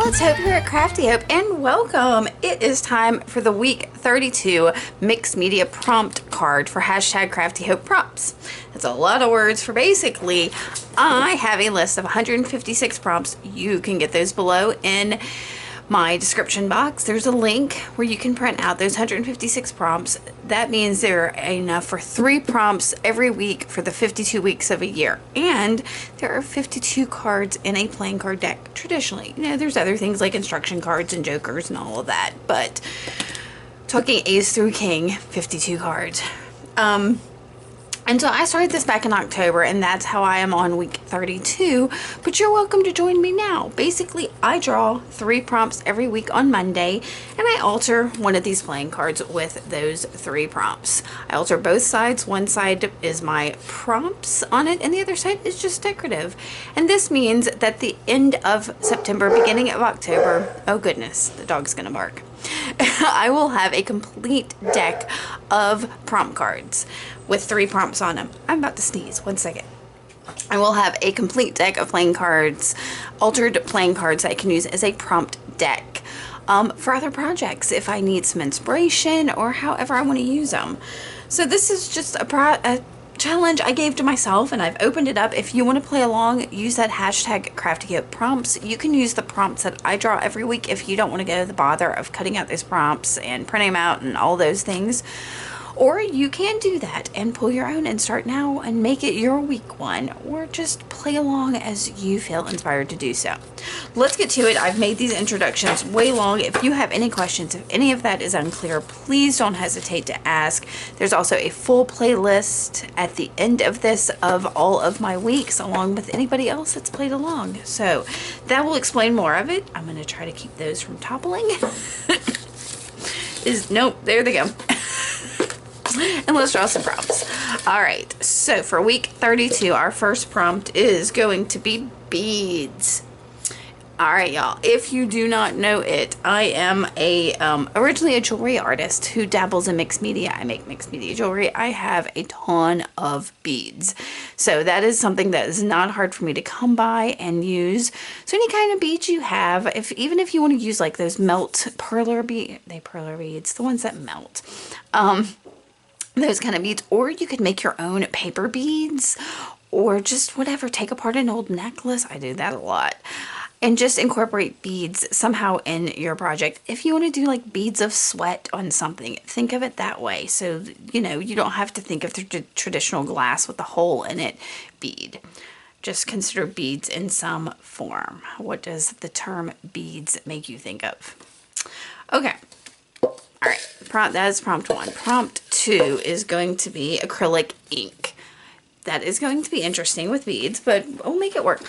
it's Hope here at Crafty Hope, and welcome. It is time for the week 32 mixed media prompt card for hashtag Crafty Hope prompts. That's a lot of words for basically, I have a list of 156 prompts. You can get those below in my description box. There's a link where you can print out those 156 prompts. That means there are enough for 3 prompts every week for the 52 weeks of a year. And there are 52 cards in a playing card deck traditionally. You know, there's other things like instruction cards and jokers and all of that, but talking Ace through King, 52 cards. And so I started this back in October, and that's how I am on week 32, but you're welcome to join me now. Basically, I draw 3 prompts every week on Monday, and I alter one of these playing cards with those 3 prompts. I alter both sides. One side is my prompts on it, and the other side is just decorative. And this means that the end of September, beginning of October, oh goodness, the dog's gonna bark. I will have a complete deck of prompt cards with 3 prompts on them. I'm about to sneeze. 1 second. I will have a complete deck of playing cards, altered playing cards that I can use as a prompt deck for other projects if I need some inspiration or however I want to use them. So this is just a challenge I gave to myself, and I've opened it up. If you want to play along, use that hashtag Crafty Hope prompts. You can use the prompts that I draw every week if you don't want to go to the bother of cutting out those prompts and printing them out and all those things. Or you can do that and pull your own and start now and make it your week one, or just play along as you feel inspired to do so. Let's get to it. I've made these introductions way long. If you have any questions, if any of that is unclear, please don't hesitate to ask. There's also a full playlist at the end of this of all of my weeks, along with anybody else that's played along. So that will explain more of it. I'm going to try to keep those from toppling. Nope, there they go. And let's draw some prompts. All right, so for week 32, our first prompt is going to be beads. All right, y'all, if you do not know it, I am originally a jewelry artist who dabbles in mixed media. I make mixed media jewelry. I have a ton of beads. So that is something that is not hard for me to come by and use. So any kind of beads you have, even if you want to use like those melt perler beads, the ones that melt. Those kind of beads, or you could make your own paper beads, or just whatever, take apart an old necklace. I do that a lot, and just incorporate beads somehow in your project. If you want to do like beads of sweat on something, think of it that way. So, you know, you don't have to think of the traditional glass with the hole in it bead. Just consider beads in some form. What does the term beads make you think of? Okay. All right, that is prompt 1. Prompt 2 is going to be acrylic ink. That is going to be interesting with beads, but we'll make it work.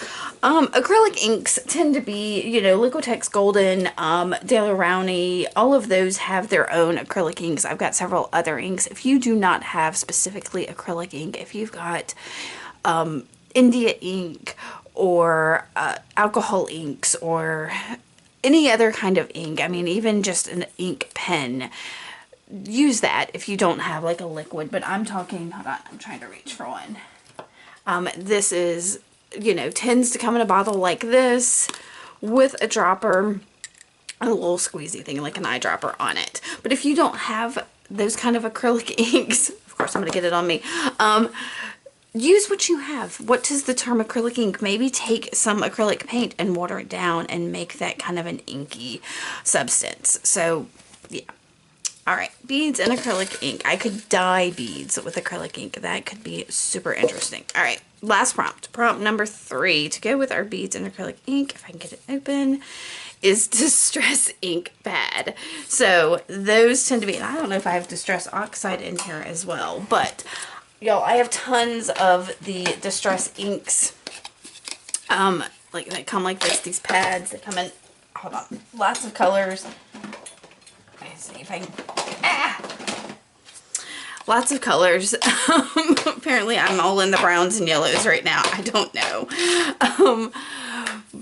Acrylic inks tend to be, you know, Liquitex Golden, Daler Rowney, all of those have their own acrylic inks. I've got several other inks. If you do not have specifically acrylic ink, if you've got India ink or alcohol inks or any other kind of ink, I mean, even just an ink pen, use that if you don't have like a liquid. But I'm talking, hold on, I'm trying to reach for one. This is, you know, tends to come in a bottle like this with a dropper, a little squeezy thing like an eyedropper on it. But if you don't have those kind of acrylic inks, of course I'm going to get it on me, use what you have. What is the term acrylic ink? Maybe take some acrylic paint and water it down and make that kind of an inky substance. So, yeah. All right, beads and acrylic ink. I could dye beads with acrylic ink. That could be super interesting. All right, last prompt. Prompt number 3 to go with our beads and acrylic ink, if I can get it open, is Distress Ink Pad. So those tend to be, and I don't know if I have Distress Oxide in here as well, but y'all, I have tons of the Distress inks, like that come like this, these pads that come in, hold on, lots of colors. Let's see if I can, lots of colors. Apparently I'm all in the browns and yellows right now. I don't know.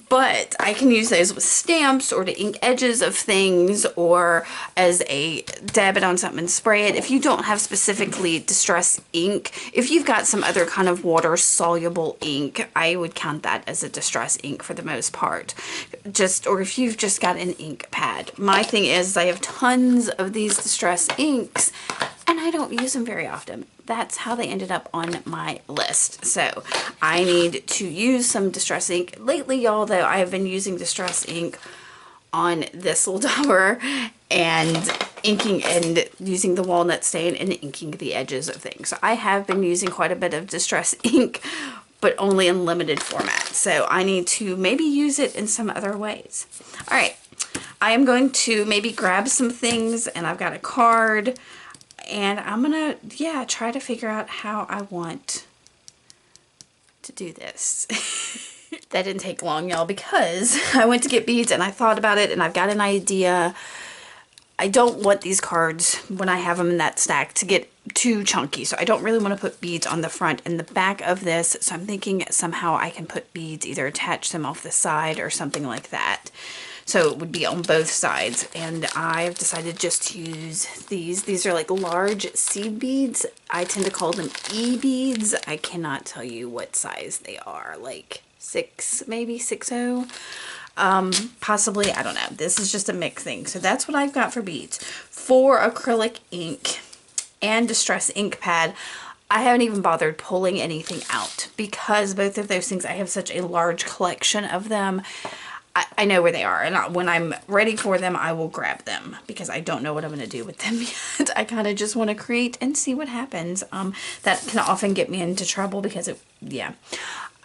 But I can use those with stamps or to ink edges of things or as a dab it on something and spray it. If you don't have specifically distress ink, if you've got some other kind of water soluble ink, I would count that as a distress ink for the most part. Or if you've just got an ink pad. My thing is I have tons of these distress inks and I don't use them very often. That's how they ended up on my list. So I need to use some distress ink. Lately, y'all, though, I have been using distress ink on this little dauber and inking and using the walnut stain and inking the edges of things. So I have been using quite a bit of distress ink, but only in limited format. So I need to maybe use it in some other ways. All right, I am going to maybe grab some things, and I've got a card. And I'm gonna, try to figure out how I want to do this. That didn't take long, y'all, because I went to get beads and I thought about it and I've got an idea. I don't want these cards, when I have them in that stack, to get too chunky. So I don't really want to put beads on the front and the back of this. So I'm thinking somehow I can put beads, either attach them off the side or something like that. So it would be on both sides, and I've decided just to use these. These are like large seed beads. I tend to call them E-beads. I cannot tell you what size they are, like 6, maybe 6.0. Possibly, I don't know. This is just a mix thing. So that's what I've got for beads. For acrylic ink and distress ink pad, I haven't even bothered pulling anything out because both of those things, I have such a large collection of them. I know where they are, and when I'm ready for them, I will grab them because I don't know what I'm going to do with them yet. I kind of just want to create and see what happens. That can often get me into trouble because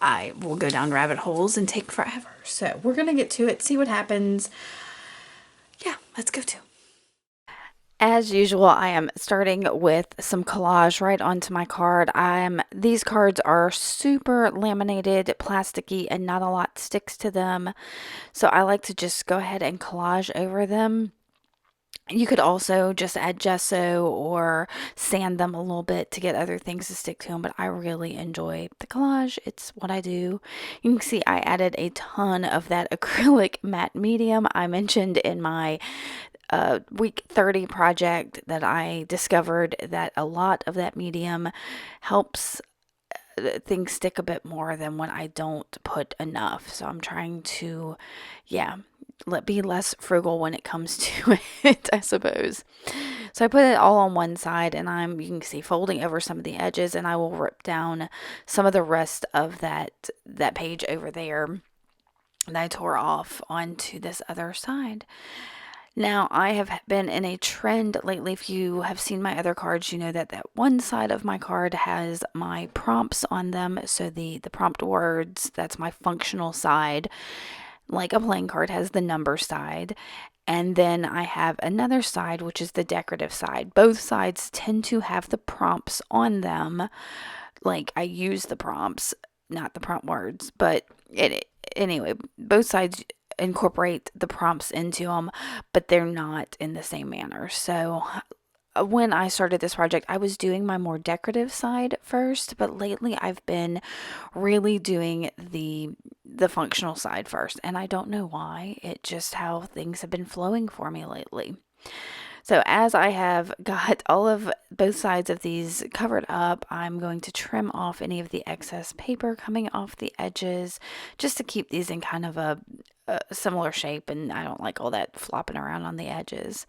I will go down rabbit holes and take forever. So we're going to get to it, see what happens. Yeah, let's go to. As usual, I am starting with some collage right onto my card. These cards are super laminated, plasticky, and not a lot sticks to them. So I like to just go ahead and collage over them. You could also just add gesso or sand them a little bit to get other things to stick to them, but I really enjoy the collage. It's what I do. You can see I added a ton of that acrylic matte medium I mentioned in my week 30 project that I discovered that a lot of that medium helps things stick a bit more than when I don't put enough. So I'm trying to, be less frugal when it comes to it, I suppose. So I put it all on one side and you can see folding over some of the edges, and I will rip down some of the rest of that page over there that I tore off onto this other side. Now, I have been in a trend lately. If you have seen my other cards, you know that one side of my card has my prompts on them. So the prompt words, that's my functional side. Like a playing card has the number side. And then I have another side, which is the decorative side. Both sides tend to have the prompts on them. Like I use the prompts, not the prompt words. But anyway, both sides incorporate the prompts into them, but they're not in the same manner. So when I started this project, I was doing my more decorative side first, but lately I've been really doing the functional side first, and I don't know why. It's just how things have been flowing for me lately. So as I have got all of both sides of these covered up, I'm going to trim off any of the excess paper coming off the edges just to keep these in kind of a similar shape, and I don't like all that flopping around on the edges.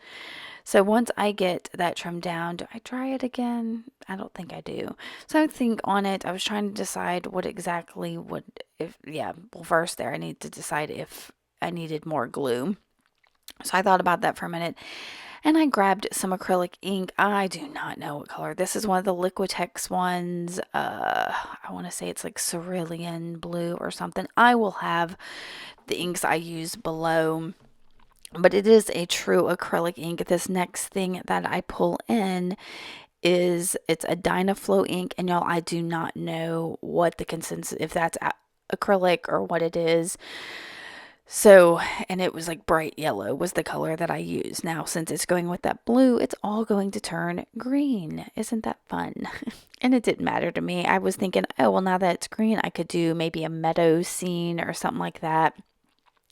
So once I get that trimmed down, do I try it again? I don't think I do. So I think on it, I was trying to decide what exactly first there I need to decide if I needed more glue. So I thought about that for a minute, and I grabbed some acrylic ink. I do not know what color. This is one of the Liquitex ones. I want to say it's like cerulean blue or something. I will have the inks I use below, but it is a true acrylic ink. This next thing that I pull in it's a Dynaflow ink, and y'all, I do not know what the consensus, if that's acrylic or what it is. So, and it was like bright yellow was the color that I used. Now, since it's going with that blue, it's all going to turn green. Isn't that fun? And it didn't matter to me. I was thinking, oh, well, now that it's green, I could do maybe a meadow scene or something like that.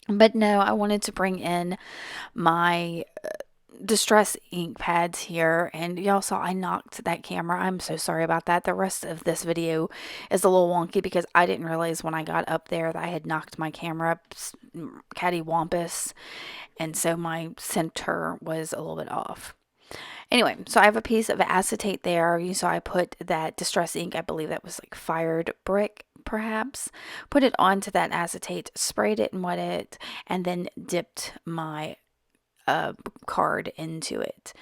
But no, I wanted to bring in my distress ink pads here, and y'all saw I knocked that camera. I'm so sorry about that. The rest of this video is a little wonky because I didn't realize when I got up there that I had knocked my camera up cattywampus, and so my center was a little bit off. Anyway, so I have a piece of acetate there. You saw I put that distress ink, I believe that was like fired brick perhaps, put it onto that acetate, sprayed it and wet it, and then dipped my card into it.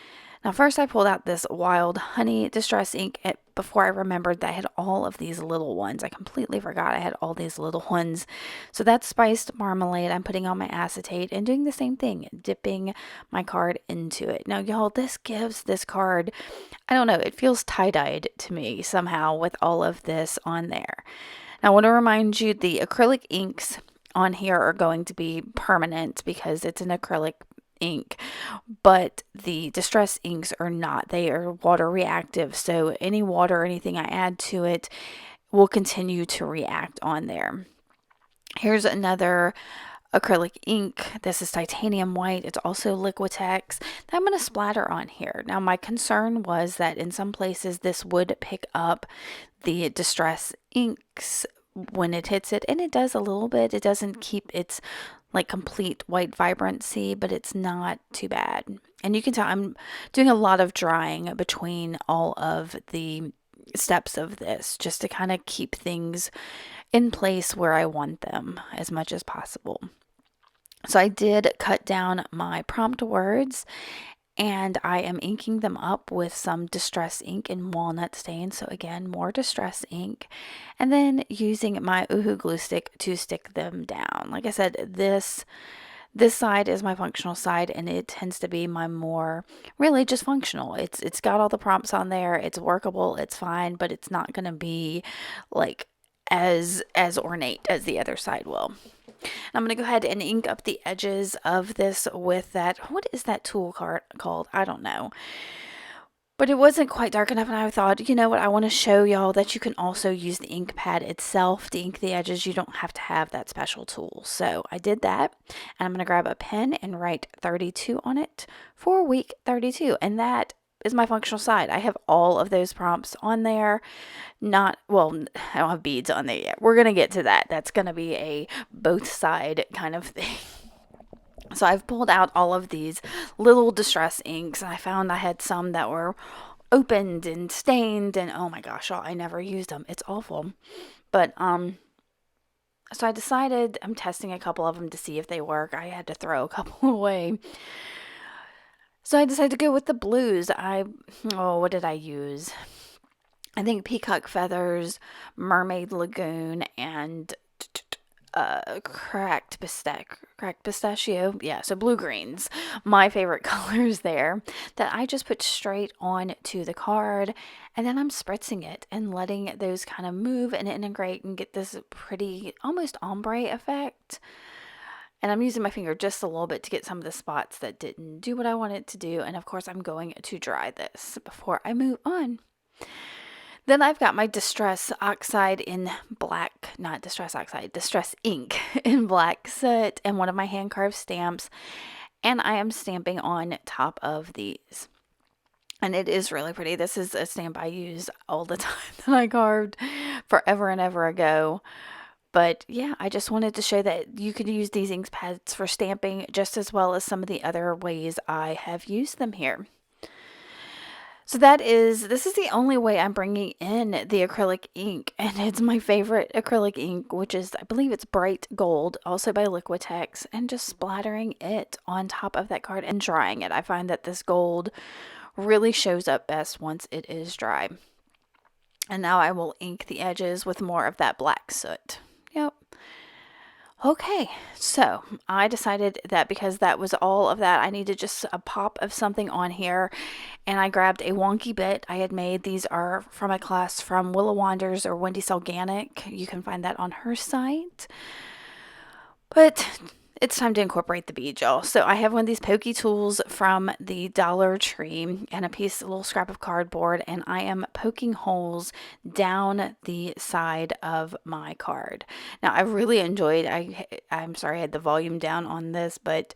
Now, first I pulled out this Wild Honey Distress ink before I remembered that I had all of these little ones. I completely forgot I had all these little ones. So that's spiced marmalade. I'm putting on my acetate and doing the same thing, dipping my card into it. Now, y'all, this gives this card, I don't know, it feels tie-dyed to me somehow with all of this on there. Now, I want to remind you the acrylic inks on here are going to be permanent because it's an acrylic ink, but the distress inks are not. They are water reactive, so any water or anything I add to it will continue to react on there. Here's another acrylic ink. This is titanium white. It's also Liquitex that I'm going to splatter on here. Now, my concern was that in some places this would pick up the distress inks when it hits it, and it does a little bit. It doesn't keep its like complete white vibrancy, but it's not too bad. And you can tell I'm doing a lot of drying between all of the steps of this just to kind of keep things in place where I want them as much as possible. So I did cut down my prompt words, and I am inking them up with some distress ink in walnut stain. So again, more distress ink, and then using my Uhu glue stick to stick them down. Like I said, this side is my functional side, and it tends to be my more really just functional. It's got all the prompts on there. It's workable. It's fine, but it's not going to be like as ornate as the other side will. I'm going to go ahead and ink up the edges of this with that, what is that tool card called? I don't know. But it wasn't quite dark enough, and I thought, you know what, I want to show y'all that you can also use the ink pad itself to ink the edges. You don't have to have that special tool. So I did that, and I'm going to grab a pen and write 32 on it for week 32. And that is my functional side. I have all of those prompts on there. Not, well, I don't have beads on there yet. We're going to get to that. That's going to be a both side kind of thing. So I've pulled out all of these little distress inks, and I found I had some that were opened and stained, and oh my gosh, I never used them. It's awful. But so I decided I'm testing a couple of them to see if they work. I had to throw a couple away. So I decided to go with the blues. What did I use? I think Peacock Feathers, Mermaid Lagoon, and cracked pistachio. Yeah, so blue greens, my favorite colors there, that I just put straight on to the card, and then I'm spritzing it and letting those kind of move and integrate and get this pretty almost ombre effect. And I'm using my finger just a little bit to get some of the spots that didn't do what I wanted to do. And of course, I'm going to dry this before I move on. Then I've got my Distress Oxide in black, not Distress Oxide, Distress Ink in black soot, and one of my hand carved stamps. And I am stamping on top of these. And it is really pretty. This is a stamp I use all the time that I carved forever and ever ago. But yeah, I just wanted to show that you could use these ink pads for stamping just as well as some of the other ways I have used them here. So this is the only way I'm bringing in the acrylic ink, and it's my favorite acrylic ink, which is, I believe it's bright gold, also by Liquitex, and just splattering it on top of that card and drying it. I find that this gold really shows up best once it is dry. And now I will ink the edges with more of that black soot. Yep. Okay, so I decided that because that was all of that, I needed just a pop of something on here, and I grabbed a wonky bit I had made. These are from a class from Willow Wanders or Wendy Solganic. You can find that on her site. But it's time to incorporate the bead, y'all. So I have one of these pokey tools from the Dollar Tree and a little scrap of cardboard, and I am poking holes down the side of my card. Now I really enjoyed, I'm sorry I had the volume down on this, but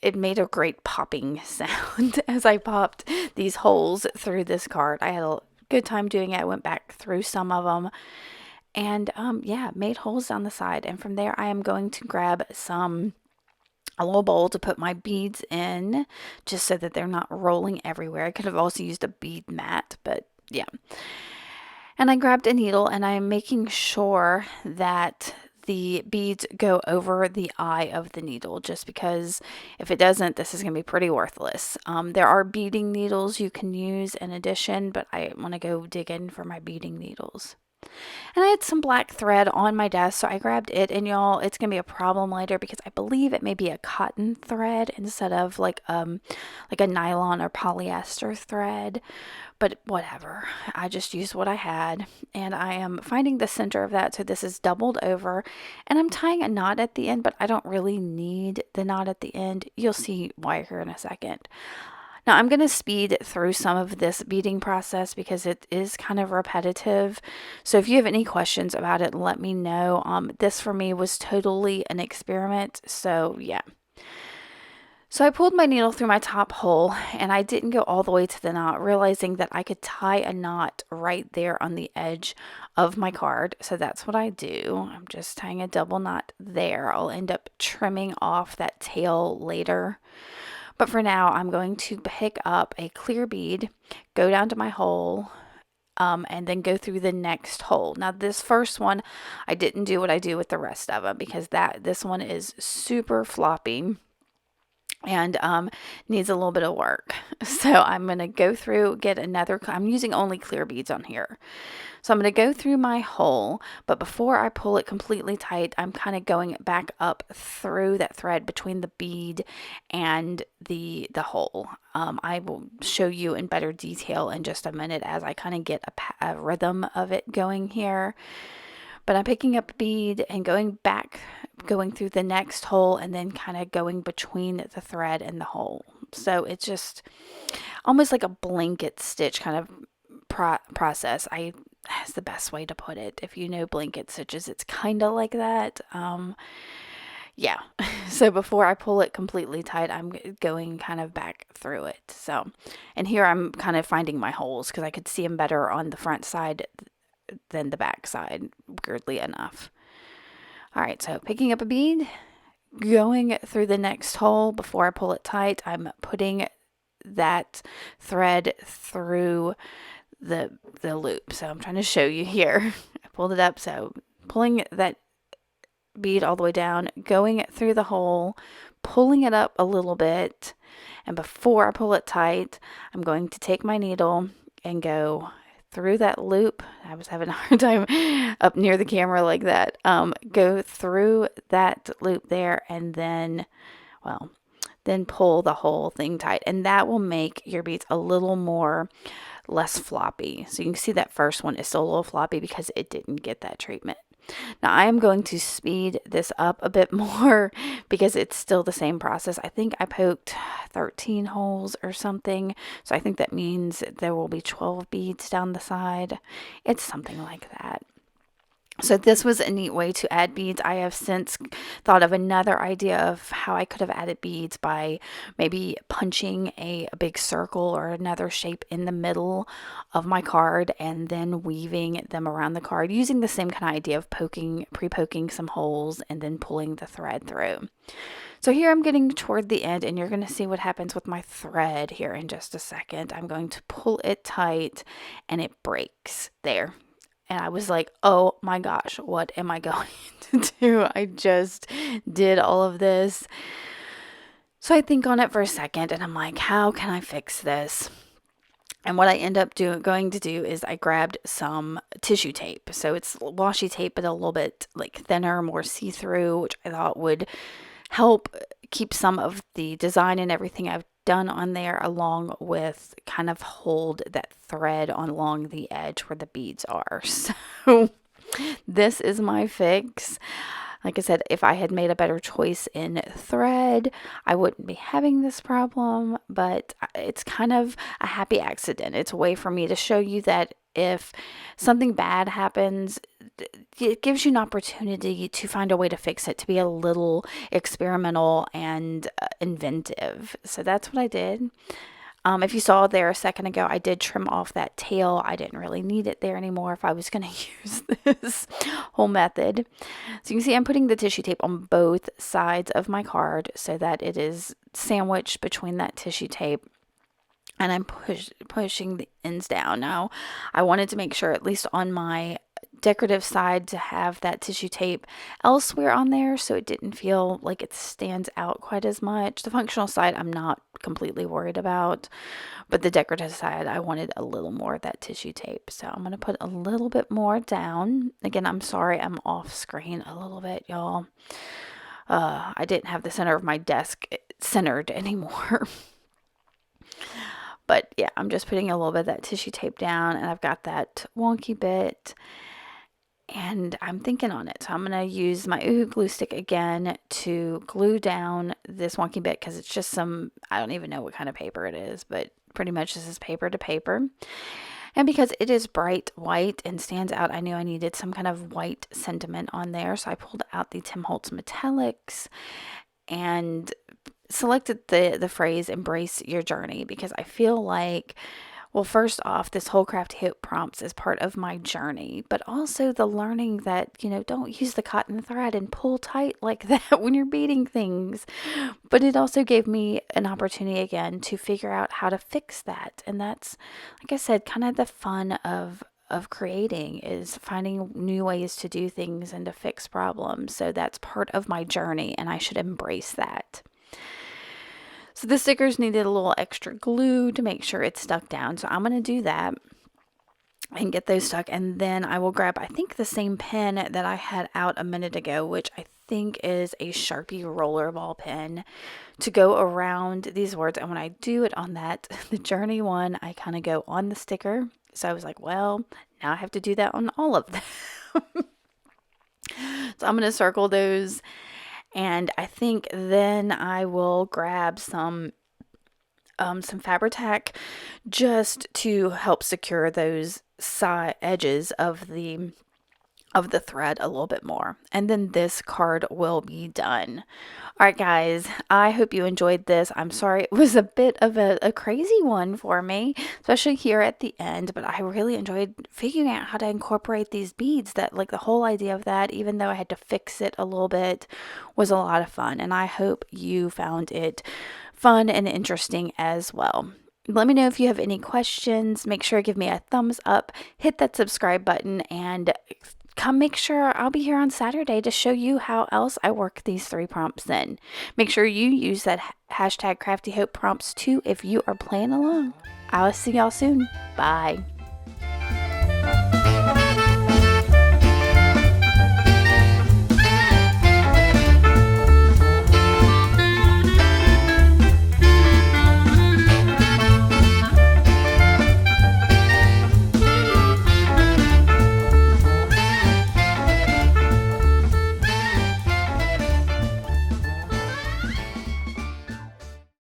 it made a great popping sound as I popped these holes through this card. I had a good time doing it. I went back through some of them and yeah, made holes down the side. And from there, I am going to grab a little bowl to put my beads in, just so that they're not rolling everywhere. I could have also used a bead mat, but yeah. And I grabbed a needle and I'm making sure that the beads go over the eye of the needle, just because if it doesn't, this is going to be pretty worthless. There are beading needles you can use in addition, but I want to go dig in for my beading needles. And I had some black thread on my desk, so I grabbed it. And y'all, it's gonna be a problem later because I believe it may be a cotton thread instead of like a nylon or polyester thread. But whatever, I just used what I had, and I am finding the center of that. So this is doubled over, and I'm tying a knot at the end, but I don't really need the knot at the end. You'll see why here in a second. Now I'm going to speed through some of this beading process because it is kind of repetitive. So if you have any questions about it, let me know. This for me was totally an experiment. So yeah. So I pulled my needle through my top hole and I didn't go all the way to the knot, realizing that I could tie a knot right there on the edge of my card. So that's what I do. I'm just tying a double knot there. I'll end up trimming off that tail later. But for now, I'm going to pick up a clear bead, go down to my hole, and then go through the next hole. Now, this first one, I didn't do what I do with the rest of them because this one is super floppy and needs a little bit of work. So I'm going to go through, I'm using only clear beads on here. So I'm going to go through my hole, but before I pull it completely tight, I'm kind of going back up through that thread between the bead and the hole. I will show you in better detail in just a minute as I kind of get a rhythm of it going here. But I'm picking up a bead and going through the next hole and then kind of going between the thread and the hole. So it's just almost like a blanket stitch kind of process. That's the best way to put it. If you know blanket stitches, it's kind of like that. Yeah. So before I pull it completely tight, I'm going kind of back through it. So, and here I'm kind of finding my holes because I could see them better on the front side than the back side, weirdly enough. All right, so picking up a bead, going through the next hole. Before I pull it tight, I'm putting that thread through the loop. So I'm trying to show you here. I pulled it up, so pulling that bead all the way down, going through the hole, pulling it up a little bit, and before I pull it tight, I'm going to take my needle and go through that loop. I was having a hard time up near the camera like that. Go through that loop there and then pull the whole thing tight, and that will make your beads a little less floppy. So you can see that first one is still a little floppy because it didn't get that treatment. Now I am going to speed this up a bit more because it's still the same process. I think I poked 13 holes or something. So I think that means there will be 12 beads down the side. It's something like that. So this was a neat way to add beads. I have since thought of another idea of how I could have added beads by maybe punching a big circle or another shape in the middle of my card and then weaving them around the card using the same kind of idea of pre-poking some holes and then pulling the thread through. So here I'm getting toward the end and you're going to see what happens with my thread here in just a second. I'm going to pull it tight and it breaks there. And I was like, oh my gosh, what am I going to do? I just did all of this. So I think on it for a second and I'm like, how can I fix this? And what I end up going to do is I grabbed some tissue tape. So it's washi tape, but a little bit like thinner, more see-through, which I thought would help keep some of the design and everything I've done on there, along with kind of hold that thread along the edge where the beads are. So this is my fix. Like I said, if I had made a better choice in thread, I wouldn't be having this problem, but it's kind of a happy accident. It's a way for me to show you that if something bad happens, it gives you an opportunity to find a way to fix it, to be a little experimental and inventive. So that's what I did. If you saw there a second ago, I did trim off that tail. I didn't really need it there anymore if I was going to use this whole method. So you can see I'm putting the tissue tape on both sides of my card so that it is sandwiched between that tissue tape. And I'm pushing the ends down. Now, I wanted to make sure, at least on my decorative side, to have that tissue tape elsewhere on there so it didn't feel like it stands out quite as much. The functional side I'm not completely worried about, but the decorative side I wanted a little more of that tissue tape. So I'm going to put a little bit more down. Again, I'm sorry I'm off screen a little bit, y'all. I didn't have the center of my desk centered anymore. But yeah, I'm just putting a little bit of that tissue tape down, and I've got that wonky bit, and I'm thinking on it. So I'm going to use my Ooh glue stick again to glue down this wonky bit, because it's just some, I don't even know what kind of paper it is, but pretty much this is paper to paper. And because it is bright white and stands out, I knew I needed some kind of white sentiment on there. So I pulled out the Tim Holtz Metallics and selected the phrase "embrace your journey," because I feel like, well, first off, this whole Crafty Hope prompts is part of my journey, but also the learning that, don't use the cotton thread and pull tight like that when you're beading things. But it also gave me an opportunity again to figure out how to fix that. And that's, like I said, kind of the fun of creating, is finding new ways to do things and to fix problems. So that's part of my journey, and I should embrace that. So the stickers needed a little extra glue to make sure it's stuck down. So I'm going to do that and get those stuck. And then I will grab, I think, the same pen that I had out a minute ago, which I think is a Sharpie rollerball pen, to go around these words. And when I do it on that, the journey one, I kind of go on the sticker. So I was like, well, now I have to do that on all of them. So I'm going to circle those. And I think then I will grab some Fabri-Tac just to help secure those side edges of the thread a little bit more. And then this card will be done. All right, guys, I hope you enjoyed this. I'm sorry it was a bit of a crazy one for me, especially here at the end, but I really enjoyed figuring out how to incorporate these beads. That, like, the whole idea of that, even though I had to fix it a little bit, was a lot of fun. And I hope you found it fun and interesting as well. Let me know if you have any questions. Make sure to give me a thumbs up, hit that subscribe button, and come make sure I'll be here on Saturday to show you how else I work these 3 prompts in. Make sure you use that hashtag Crafty Hope prompts too if you are playing along. I'll see y'all soon. Bye.